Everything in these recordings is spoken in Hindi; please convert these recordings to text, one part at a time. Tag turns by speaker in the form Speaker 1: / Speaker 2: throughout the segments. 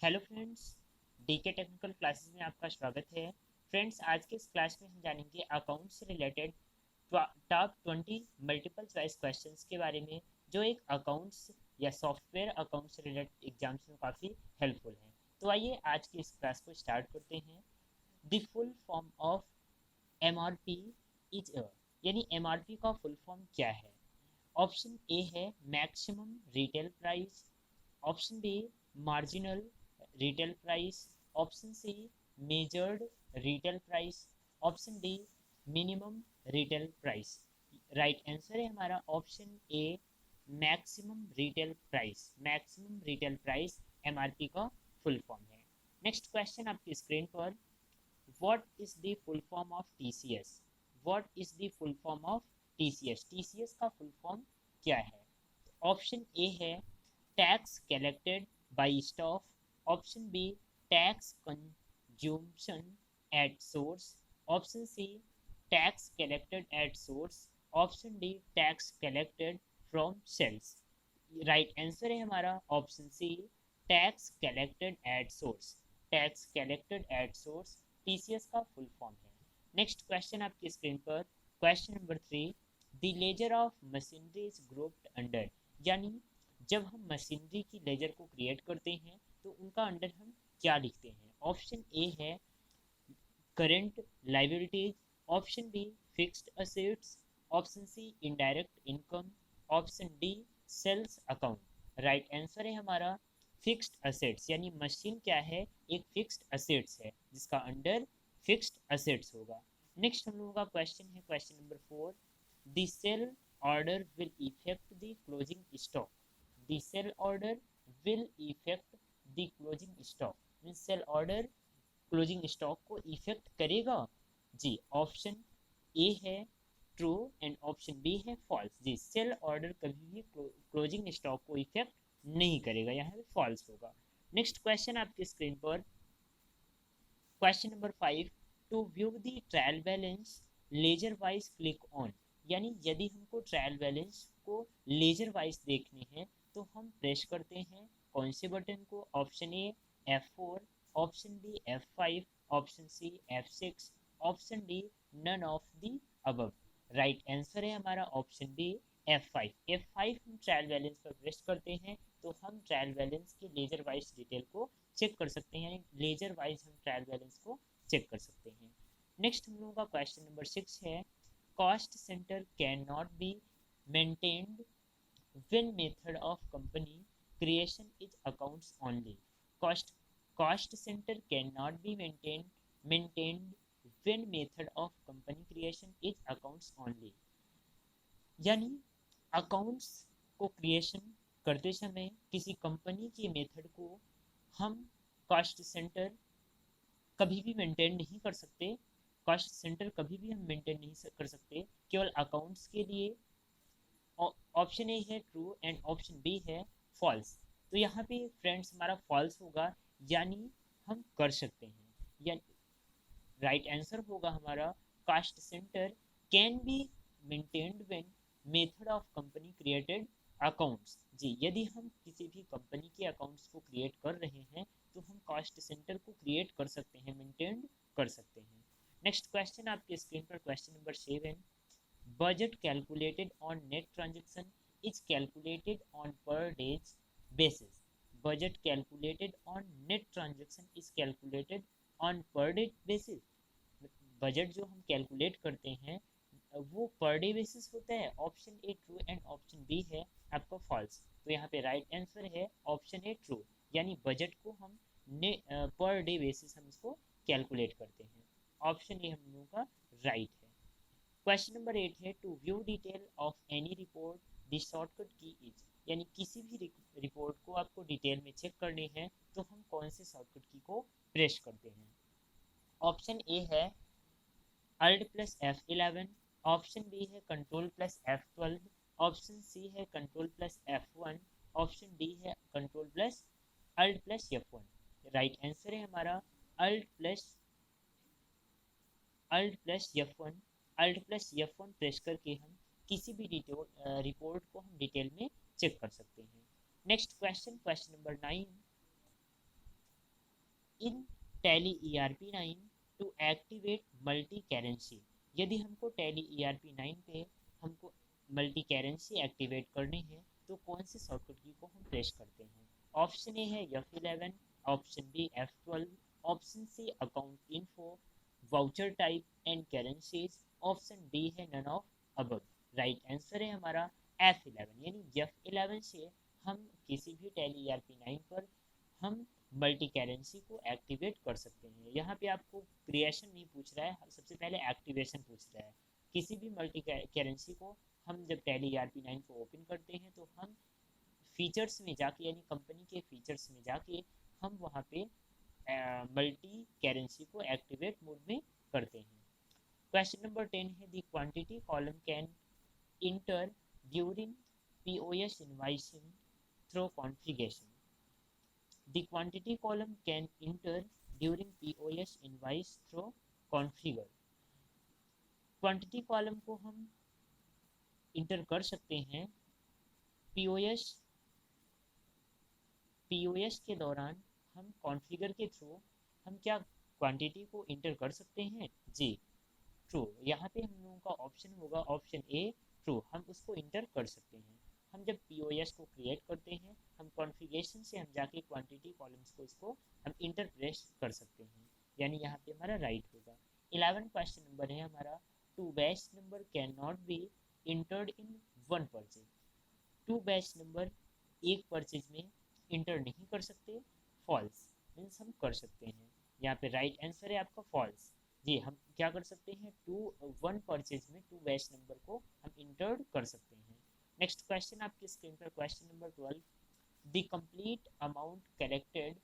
Speaker 1: Hello friends, DK technical classes में आपका स्वागत है। फ्रेंड्स, आज के इस क्लास में हम जानेंगे अकाउंट से related top 20 multiple choice questions के बारे में, जो एक अकाउंट्स या सॉफ्टवेयर अकाउंट से रिलेटेड एग्जाम्स में काफ़ी हेल्पफुल हैं। तो आइए आज की इस क्लास को स्टार्ट करते हैं। The full form of MRP is यानी एमआरपी का फुल फॉर्म क्या है? ऑप्शन ए है maximum retail price, option B marginal retail price, option C measured retail price, option D minimum retail price. Right answer है हमारा option A maximum retail price. Maximum retail price MRP का फुल फॉर्म है। नेक्स्ट क्वेश्चन आपकी स्क्रीन पर, what is the full form of TCS? What is the full form of TCS? TCS का फुल फॉर्म क्या है? ऑप्शन ए है tax collected by staff, option B tax consumption at source, option C tax collected at source, option D tax collected from sales. Right answer है हमारा option C tax collected at source. Tax collected at source TCS का फुल फॉर्म है। नेक्स्ट क्वेश्चन आपकी स्क्रीन पर, question number 3, the ledger of machinery is grouped under, यानी जब हम मशीनरी की लेजर को क्रिएट करते हैं तो उनका अंडर हम क्या लिखते हैं? ऑप्शन ए है current liabilities, option B fixed assets, option C indirect income, option D sales account. Right answer है हमारा फिक्स्ड असेट्स, यानी मशीन क्या है? एक फिक्स्ड असेट्स है जिसका अंडर फिक्स्ड असेट्स होगा। नेक्स्ट हम लोगों का क्वेश्चन है question number 4, the sale order will affect the closing stock. The sale order will affect the closing stock means sale order closing stock को इफेक्ट करेगा? जी, ऑप्शन ए है ट्रू एंड ऑप्शन बी है फॉल्स। जी, सेल ऑर्डर कभी भी क्लोजिंग स्टॉक को इफेक्ट नहीं करेगा, यहाँ पे फॉल्स होगा। नेक्स्ट क्वेश्चन आपकी स्क्रीन पर, question number 5, to view the trial balance ledger wise click on, यानी यदि हमको ट्रायल बैलेंस को लेजर वाइज देखने हैं तो हम प्रेस करते हैं कौन से बटन को? Option A F4, option B F5, option C F6, option D none of the above. Right answer है हमारा ऑप्शन बी F5। F5 हम ट्रायल बैलेंस पर प्रेस करते हैं तो हम ट्रायल बैलेंस की लेजर वाइज डिटेल को चेक कर सकते हैं, लेजर वाइज हम ट्रायल बैलेंस को चेक कर सकते हैं। नेक्स्ट हम लोगों का क्वेश्चन नंबर 6 है, cost centre can not be maintained when method of company creation is accounts only। cost center cannot be maintained when method of company creation is accounts only, यानी अकाउंट्स को क्रिएशन करते समय किसी कंपनी के मेथड को हम कॉस्ट सेंटर कभी भी मेंटेन नहीं कर सकते। कॉस्ट सेंटर कभी भी हम मेंटेन नहीं कर सकते, केवल अकाउंट्स के लिए। ऑप्शन ए है ट्रू एंड ऑप्शन बी है फॉल्स। तो यहाँ पे फ्रेंड्स हमारा फॉल्स होगा, यानी हम कर सकते हैं। या राइट आंसर होगा हमारा cost centre can be maintained when method of company created accounts. जी, यदि हम किसी भी कंपनी के अकाउंट्स को क्रिएट कर रहे हैं तो हम कास्ट सेंटर को क्रिएट कर सकते हैं, मेंटेन कर सकते हैं। नेक्स्ट क्वेश्चन आपके स्क्रीन पर, question number 7, budget calculated on net transaction is calculated on per days basis। budget calculated on net transaction is calculated on per day basis। Budget जो हम कैलकुलेट करते हैं वो पर डे बेसिस होता है। Option A true and option B है आपका फॉल्स। तो यहाँ पे राइट आंसर है ऑप्शन ए ट्रू, यानी बजट को हम पर डे बेसिस हम इसको कैलकुलेट करते हैं। ऑप्शन ए हम लोगों का राइट है। क्वेश्चन नंबर 8 है, to view detail of any report the shortcut key is, यानी किसी भी रिपोर्ट को आपको डिटेल में चेक करनी है तो हम कौन से शॉर्टकट की को प्रेस करते हैं? ऑप्शन ए है alt plus F11, option B है control plus F12, option C है control plus F1, option D है control plus alt plus F1। Right answer है हमारा alt plus F1। Alt plus F1 press करके हम किसी भी रिपोर्ट को हम डिटेल में चेक कर सकते हैं। Next question, question number 9, in Tally ERP9 to activate multi currency. यदि हमको टैली ERP9 पे हमको मल्टी करेंसी एक्टिवेट करनी है तो कौन सी शॉर्टकट की को हम प्रेस करते हैं? ऑप्शन ए है F11, option B F12, option C account info, voucher type and currencies, option D है none of above. Right answer है हमारा F11, यानी F11 से हम किसी भी टैली ERP9 पर हम मल्टी करेंसी को एक्टिवेट कर सकते हैं। यहाँ पे आपको क्रिएशन नहीं पूछ रहा है, सबसे पहले एक्टिवेशन पूछ रहा है। किसी भी मल्टी करेंसी को हम जब टैली ERP9 को ओपन करते हैं तो हम फीचर्स में जाके, यानी कंपनी के फीचर्स में जाके हम वहाँ पे मल्टी करेंसी को एक्टिवेट मोड में करते हैं। क्वेश्चन नंबर 10 है the quantity column can inter during POS invoicing through configuration. The quantity column can enter during POS invoice through configure। Quantity column को हम इंटर कर सकते हैं POS के दौरान। हम कॉन्फ़िगर के थ्रू हम क्या क्वांटिटी को इंटर कर सकते हैं? जी ट्रू। यहाँ पे हम लोगों का ऑप्शन होगा ऑप्शन ए ट्रू, हम उसको इंटर कर सकते हैं। हम जब POS को क्रिएट करते हैं हम कॉन्फ़िगरेशन से हम जाके क्वांटिटी कॉलम्स को इसको हम इंटरप्रेस कर सकते हैं, यानी यहाँ पे हमारा राइट होगा। 11 क्वेश्चन नंबर है हमारा two batch number can not be entered in one purchase. Two batch number एक परचेज में इंटर नहीं कर सकते, फॉल्स। मीन्स हम कर सकते हैं, यहाँ पे राइट आंसर है आपका फॉल्स। जी हम क्या कर सकते हैं, वन परचेज में टू बैच नंबर को हम इंटर कर सकते हैं। नेक्स्ट क्वेश्चन आपकी स्क्रीन पर question number 12, the complete amount collected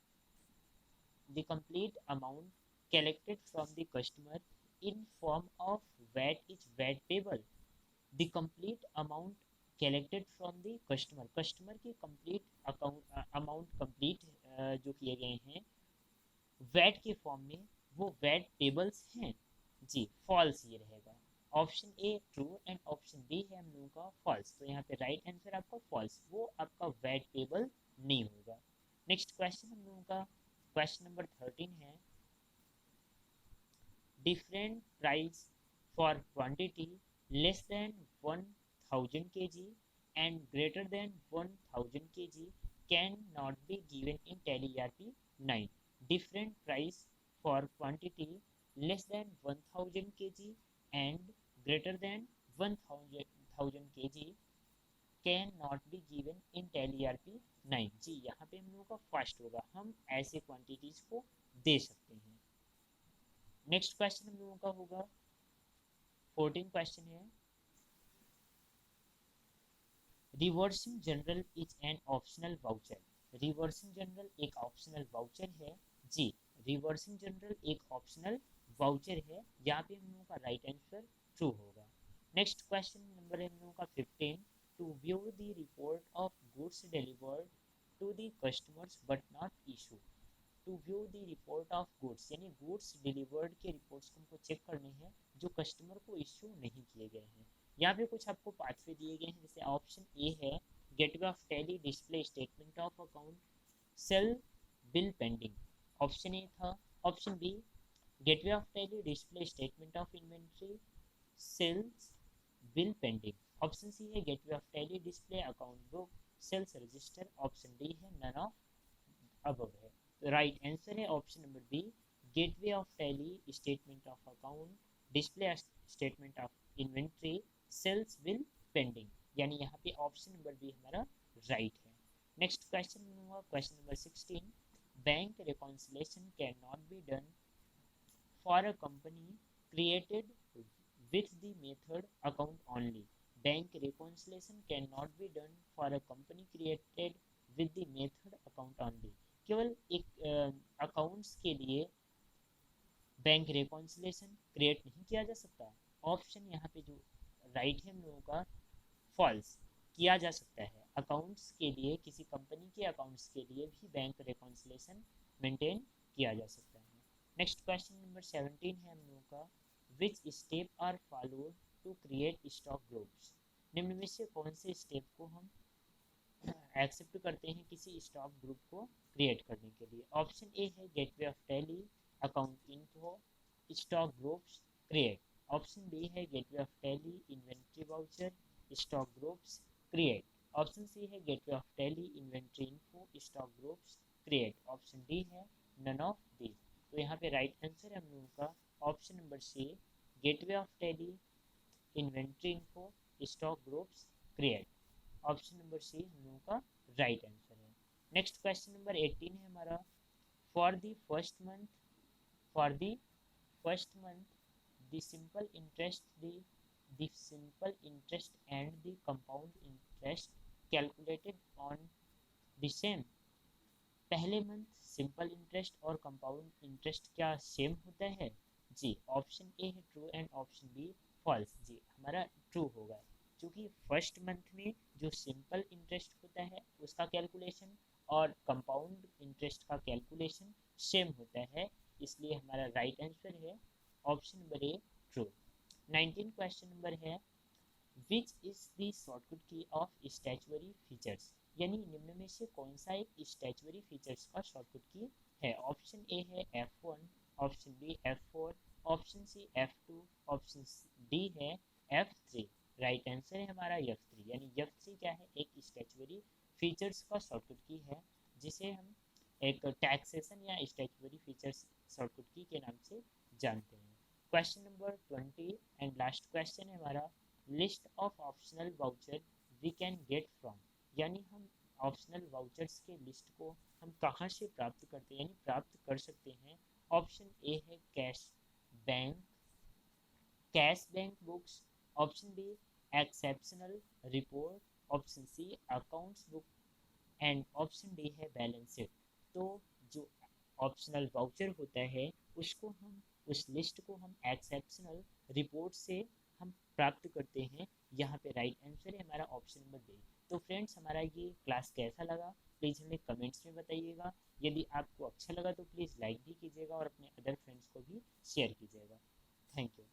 Speaker 1: the complete amount collected from the customer in form of VAT is VAT payable। The complete amount collected from the customer की complete अमाउंट कंप्लीट जो किए गए हैं वैट के फॉर्म में, वो वैट पेबल्स हैं। जी फॉल्स ये रहेगा। Option A true and option B है हम लोगों का फॉल्स, तो यहाँ पे राइट आंसर आपका फॉल्स, वो आपका वैट पेबल नहीं होगा। नेक्स्ट क्वेश्चन हम लोगों का क्वेश्चन नंबर 13 है different price for quantity less than 1000 kg and greater than 1000 kg can not be given in tally ERP9। different price for quantity less than 1000 kg and greater than 1000 kg can not be given in Tally ERP9। जी यहाँ पे हम लोगों का फर्स्ट होगा, हम ऐसे क्वांटिटीज को दे सकते हैं। नेक्स्ट क्वेश्चन हम लोगों का होगा 14 क्वेश्चन है reversing general is an optional voucher. Reversing general एक ऑप्शनल वाउचर है। जी रिवर्सिंग जनरल एक ऑप्शनल वाउचर है, यहाँ पे हम लोगों का राइट आंसर ट्रू होगा। नेक्स्ट क्वेश्चन नंबर है हम लोगों का 15, to view the report of goods delivered to the customers but not issue। to view the report of goods यानी goods delivered के रिपोर्ट्स को हमको चेक करने हैं जो कस्टमर को इश्यू नहीं किए गए हैं। यहाँ पे कुछ आपको पाथवे दिए गए हैं, जैसे ऑप्शन ए है gateway of Tally display statement of account sale bill pending, option A था। Option B gateway of Tally display statement of inventory sales bill pending, option C है gateway of Tally display account book sales register, option D है नन ऑफ अबव है। तो राइट आंसर है option number B gateway of Tally statement of account display statement of inventory sales bill pending, यानी यहाँ पे ऑप्शन नंबर बी हमारा राइट है। नेक्स्ट क्वेश्चन हुआ question number 16, bank reconciliation can not be done for a company created with the method account only। bank reconciliation cannot be done for a company created with the method account only। केवल एक अकाउंट्स के लिए बैंक रिकॉन्सिलेशन क्रिएट नहीं किया जा सकता। ऑप्शन यहाँ पे जो राइट है हम लोगों का फॉल्स, किया जा सकता है। अकाउंट्स के लिए, किसी कंपनी के अकाउंट्स के लिए भी बैंक रिकॉन्सिलेशन मेंटेन किया जा सकता है। नेक्स्ट क्वेश्चन नंबर 17 है हम लोगों का which step are followed to create stock groups. निम्न में से कौन से स्टेप को हम एक्सेप्ट करते हैं किसी स्टॉक ग्रुप को क्रिएट करने के लिए? ऑप्शन ए है gateway of stock groups create. Option B है gateway of Tally, inventory voucher, stock groups create. Option C है gateway of Tally, inventory info, stock groups create. Option D है नन ऑफ दीज। तो यहाँ पे राइट आंसर है हम लोगों का option number C, gateway of Tally, inventory info, stock groups create. Option number C हम लोगों का राइट आंसर है। नेक्स्ट क्वेश्चन नंबर 18 है हमारा, for the first month, for the first month the simple interest and the compound interest calculated on the same। पहले मंथ सिंपल इंटरेस्ट और कंपाउंड इंटरेस्ट क्या सेम होता है? जी ऑप्शन ए है true and option B false. जी हमारा ट्रू होगा, क्योंकि फर्स्ट मंथ में जो सिंपल इंटरेस्ट होता है उसका कैलकुलेशन और कंपाउंड इंटरेस्ट का कैलकुलेशन सेम होता है, इसलिए हमारा राइट आंसर है option number A true. 19 question number है, विच इज द शॉर्टकट की ऑफ स्टैचुअरी फीचर्स, यानी निम्न में से कौन सा एक स्टैचुअरी फीचर्स का शॉर्टकट की है? ऑप्शन ए है F1, option B F4, option C F2, option D है F3। राइट आंसर है हमारा F3, यानी F3 क्या है, एक स्टैचुअरी फीचर्स का शॉर्टकट की है, जिसे हम एक टैक्सेशन या स्टैचुअरी फीचर्स शॉर्टकट की के नाम से जानते हैं। Question number 20 and last question है हमारा, list of optional voucher we can get from, यानी हम ऑप्शनल वाउचर्स के लिस्ट को हम कहाँ से प्राप्त करते हैं, यानी प्राप्त कर सकते हैं। ऑप्शन ए है cash bank books, option B exceptional report, option C accounts book and option D है बैलेंस शीट। तो जो ऑप्शनल वाउचर होता है उसको हम, उस लिस्ट को हम एक्सेप्शनल रिपोर्ट से हम प्राप्त करते हैं। यहाँ पे राइट आंसर है हमारा ऑप्शन नंबर बी। तो फ्रेंड्स हमारा ये क्लास कैसा लगा प्लीज़ हमें कमेंट्स में बताइएगा। यदि आपको अच्छा लगा तो प्लीज़ लाइक भी कीजिएगा और अपने अदर फ्रेंड्स को भी शेयर कीजिएगा। Thank you.